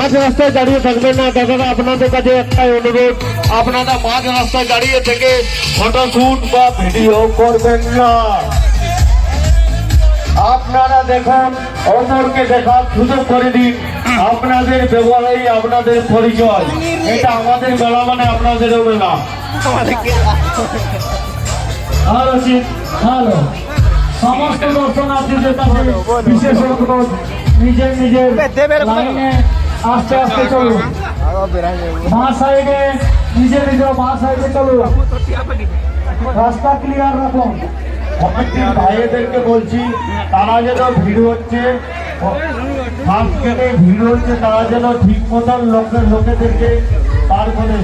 মাঝ রাস্তায় দাঁড়িয়ে থাকবেন না দাদারা, আপনাদের কাছে একটাই অনুরোধ, আপনারা মাঝ রাস্তায় দাঁড়িয়ে থেকে ফটোশুট বা ভিডিও করবেন না। আপনারা দেখুন, অমরকে দেখার সুযোগ করে দিন। আপনাদের ব্যবহারেই আপনাদের পরিচয়, এটা আমাদের মেলা মানে আপনাদেরও মেলা। হ্যালো, সমস্ত দর্শনার্থীদের কাছে বিশেষ অনুরোধ, নিজের নিজের লাইনে আস্তে আস্তে চলুন। বাঁ সাইডে নিজের নিজের বাঁ সাইডে চলুন, রাস্তা ক্লিয়ার রাখুন। কমিটির ভাইদেরকে বলছি, তারা যেন ভিড় হচ্ছে, ফার্স্ট গেটে ভিড় হচ্ছে, তারা যেন ঠিক মতন লোকেদেরকে পার করে।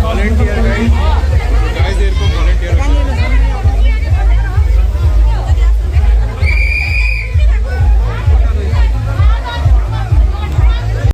Volunteer guys.